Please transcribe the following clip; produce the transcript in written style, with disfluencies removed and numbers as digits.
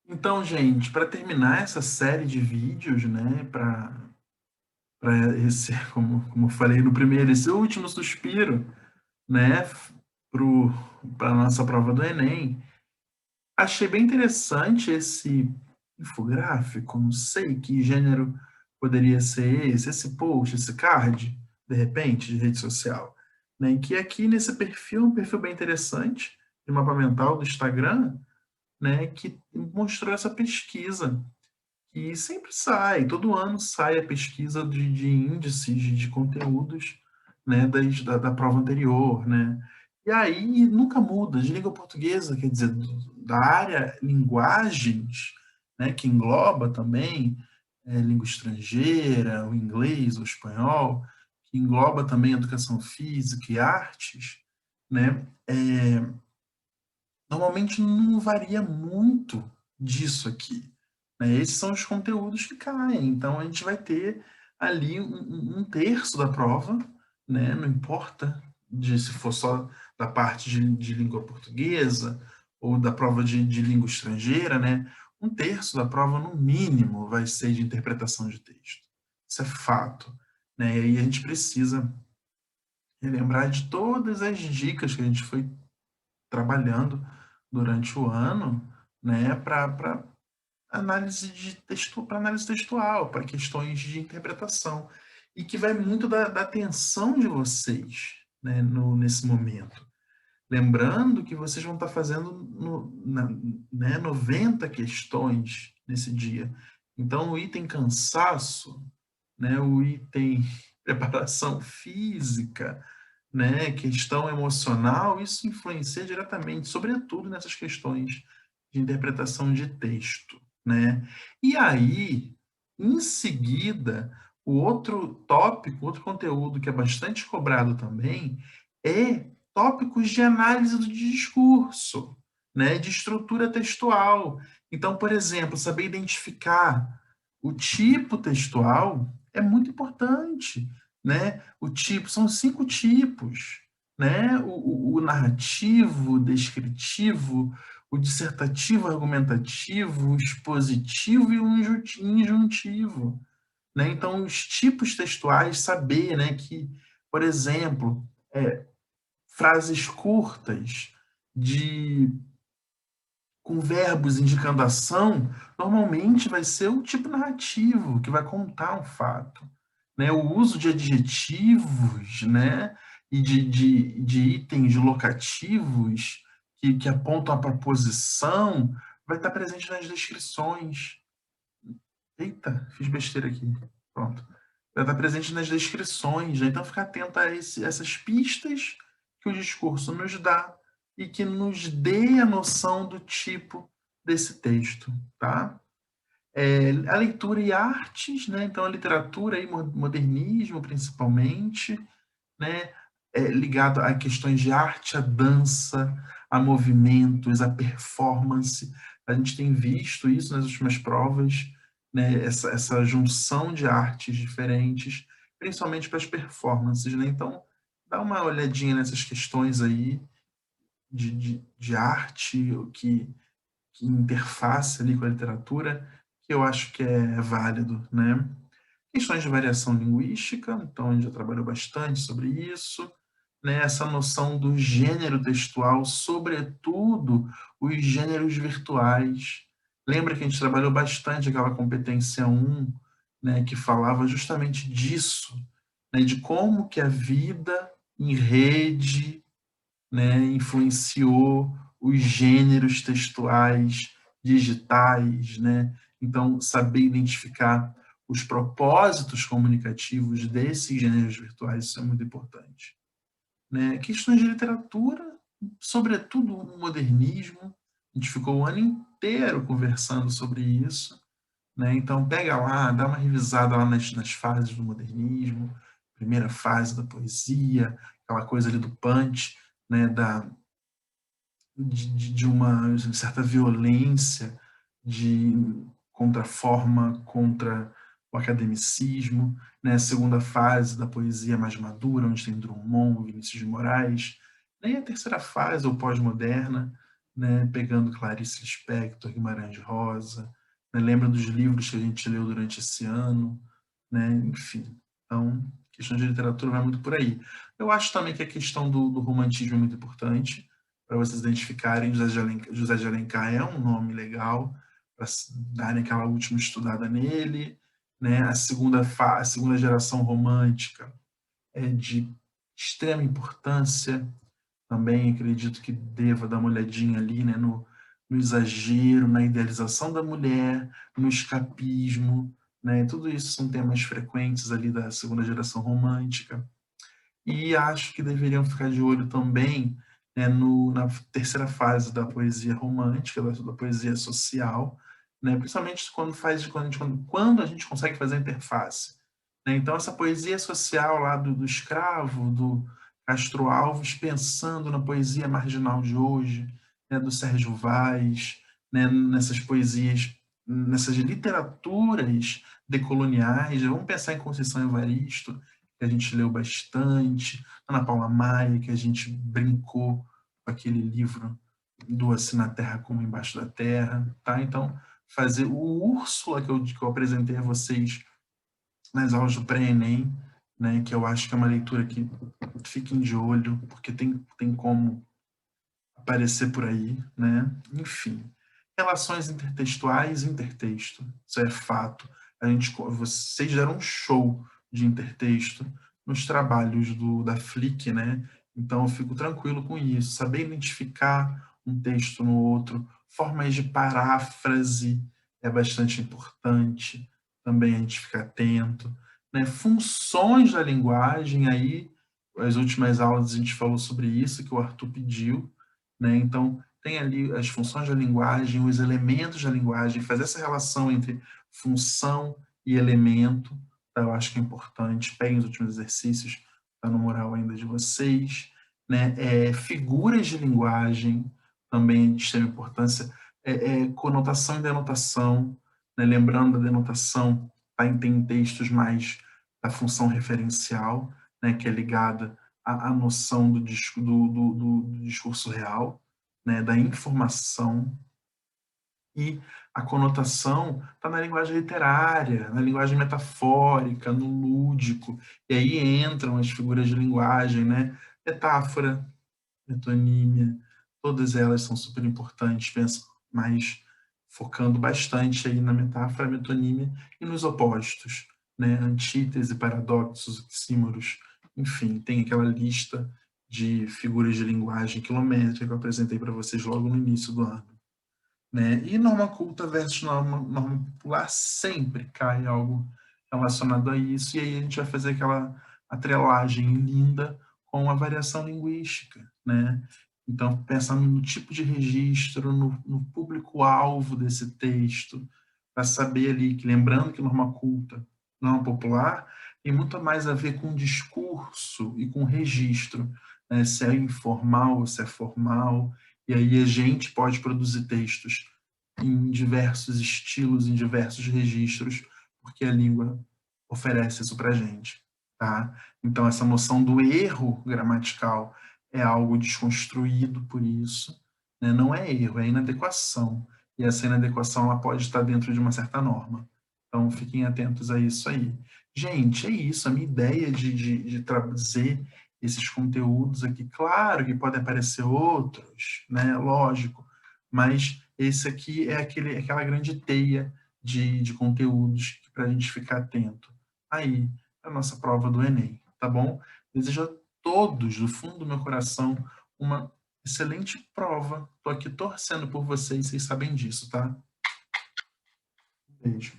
Então, gente, para terminar essa série de vídeos, né, para esse, como eu falei no primeiro, esse último suspiro, né, para a nossa prova do Enem, achei bem interessante esse infográfico, não sei que gênero poderia ser esse post, esse card, de repente, de rede social, né, e que aqui nesse perfil, um perfil bem interessante, de mapa mental do Instagram, né, que mostrou essa pesquisa. E sempre sai, todo ano sai a pesquisa de índices de conteúdos, né, da prova anterior, né. E aí nunca muda, de língua portuguesa, quer dizer, da área linguagens, né, que engloba também, língua estrangeira, o inglês, o espanhol, que engloba também educação física e artes, né, normalmente não varia muito disso aqui, né, esses são os conteúdos que caem, então a gente vai ter ali um terço da prova, né, não importa se for só da parte de língua portuguesa ou da prova de língua estrangeira, né, um terço da prova no mínimo vai ser de interpretação de texto. Isso é fato, né, e aí a gente precisa relembrar de todas as dicas que a gente foi trabalhando durante o ano, né, para análise de texto, para análise textual, para questões de interpretação, e que vai muito da atenção de vocês, né, nesse momento. Lembrando que vocês vão estar fazendo né, 90 questões nesse dia. Então, o item cansaço, né, o item preparação física, né, questão emocional, isso influencia diretamente, sobretudo nessas questões de interpretação de texto, né. E aí, em seguida, o outro tópico, outro conteúdo que é bastante cobrado também, é tópicos de análise do discurso, né, de estrutura textual. Então, por exemplo, saber identificar o tipo textual é muito importante, né? O tipo, são 5 tipos, né? O narrativo, o descritivo, o dissertativo, argumentativo, o expositivo e o injuntivo, né? Então, os tipos textuais, saber, né, que, por exemplo, frases curtas de com verbos indicando ação, normalmente vai ser o tipo narrativo que vai contar um fato, né? O uso de adjetivos, né, e de itens locativos que apontam a proposição, vai estar presente nas descrições. Eita, fiz besteira aqui. Pronto. Vai estar presente nas descrições, né? Então ficar atento a essas pistas que o discurso nos dá e que nos dê a noção do tipo desse texto, tá? A leitura e artes, né? Então a literatura e modernismo principalmente, né? Ligado a questões de arte, a dança, a movimentos, a performance. A gente tem visto isso nas últimas provas, né? Essa junção de artes diferentes, principalmente para as performances, né? Então, dá uma olhadinha nessas questões aí de arte, o que interface ali com a literatura, que eu acho que é válido, né? Questões de variação linguística, então a gente já trabalhou bastante sobre isso, né? Essa noção do gênero textual, sobretudo os gêneros virtuais. Lembra que a gente trabalhou bastante aquela competência 1, né, que falava justamente disso, né, de como que a vida em rede, né, influenciou os gêneros textuais digitais, né? Então, saber identificar os propósitos comunicativos desses gêneros virtuais, isso é muito importante, né? Questões de literatura, sobretudo o modernismo, a gente ficou o ano inteiro conversando sobre isso, né? Então, pega lá, dá uma revisada lá nas fases do modernismo, primeira fase da poesia, aquela coisa ali do punch, né? De uma certa violência, de contraforma contra o academicismo, né? A segunda fase da poesia mais madura, onde tem Drummond, Vinícius de Moraes, nem a terceira fase, ou pós-moderna, né, pegando Clarice Lispector, Guimarães Rosa, né, lembra dos livros que a gente leu durante esse ano, né, enfim. Então, questão de literatura vai muito por aí. Eu acho também que a questão do romantismo é muito importante, para vocês identificarem. José de Alencar é um nome legal, para darem aquela última estudada nele, né? A segunda geração romântica é de extrema importância, também acredito que deva dar uma olhadinha ali, né, no exagero, na idealização da mulher, no escapismo, né, tudo isso são temas frequentes ali da segunda geração romântica. E acho que deveriam ficar de olho também, né, na terceira fase da poesia romântica, da poesia social, né, principalmente quando a gente consegue fazer a interface. Né? Então, essa poesia social lá do escravo, do Castro Alves, pensando na poesia marginal de hoje, né, do Sérgio Vaz, né, nessas poesias, nessas literaturas decoloniais. Vamos pensar em Conceição Evaristo, que a gente leu bastante, Ana Paula Maia, que a gente brincou com aquele livro do Assim na Terra como Embaixo da Terra, tá? Então, fazer o Úrsula, que eu apresentei a vocês nas aulas do pré-ENEM, né, que eu acho que é uma leitura que fiquem de olho, porque tem como aparecer por aí, né? Enfim, relações intertextuais e intertexto, isso é fato. Vocês deram um show de intertexto nos trabalhos da Flick, né? Então eu fico tranquilo com isso. Saber identificar um texto no outro, formas de paráfrase é bastante importante. Também a gente ficar atento, né? Funções da linguagem aí, as últimas aulas a gente falou sobre isso que o Arthur pediu, né? Então, tem ali as funções da linguagem, os elementos da linguagem, fazer essa relação entre função e elemento, tá? Eu acho que é importante. Peguem os últimos exercícios, tá no moral ainda de vocês. Né? Figuras de linguagem, também de extrema importância. Conotação e denotação, né? Lembrando da denotação, tá? Tem textos mais da função referencial, né? Que é ligada a noção do discurso real, né, da informação, e a conotação está na linguagem literária, na linguagem metafórica, no lúdico, e aí entram as figuras de linguagem, né, metáfora, metonímia, todas elas são super importantes, mas focando bastante aí na metáfora, metonímia e nos opostos, né? Antítese, paradoxos, oxímoros, enfim, tem aquela lista de figuras de linguagem quilométrica que eu apresentei para vocês logo no início do ano. Né? E norma culta versus norma popular sempre cai algo relacionado a isso, e aí a gente vai fazer aquela atrelagem linda com a variação linguística, né? Então, pensando no tipo de registro, no público-alvo desse texto, para saber ali que, lembrando que norma culta, norma popular, tem muito mais a ver com discurso e com registro, né? Se é informal ou se é formal, e aí a gente pode produzir textos em diversos estilos, em diversos registros, porque a língua oferece isso para a gente. Tá? Então, essa noção do erro gramatical é algo desconstruído por isso. Né? Não é erro, é inadequação. E essa inadequação ela pode estar dentro de uma certa norma. Então, fiquem atentos a isso aí. Gente, é isso. A minha ideia de trazer esses conteúdos aqui, claro que podem aparecer outros, né? Lógico, mas esse aqui é aquela grande teia de conteúdos para a gente ficar atento. Aí, a nossa prova do Enem, tá bom? Desejo a todos, do fundo do meu coração, uma excelente prova. Estou aqui torcendo por vocês, vocês sabem disso, tá? Beijo.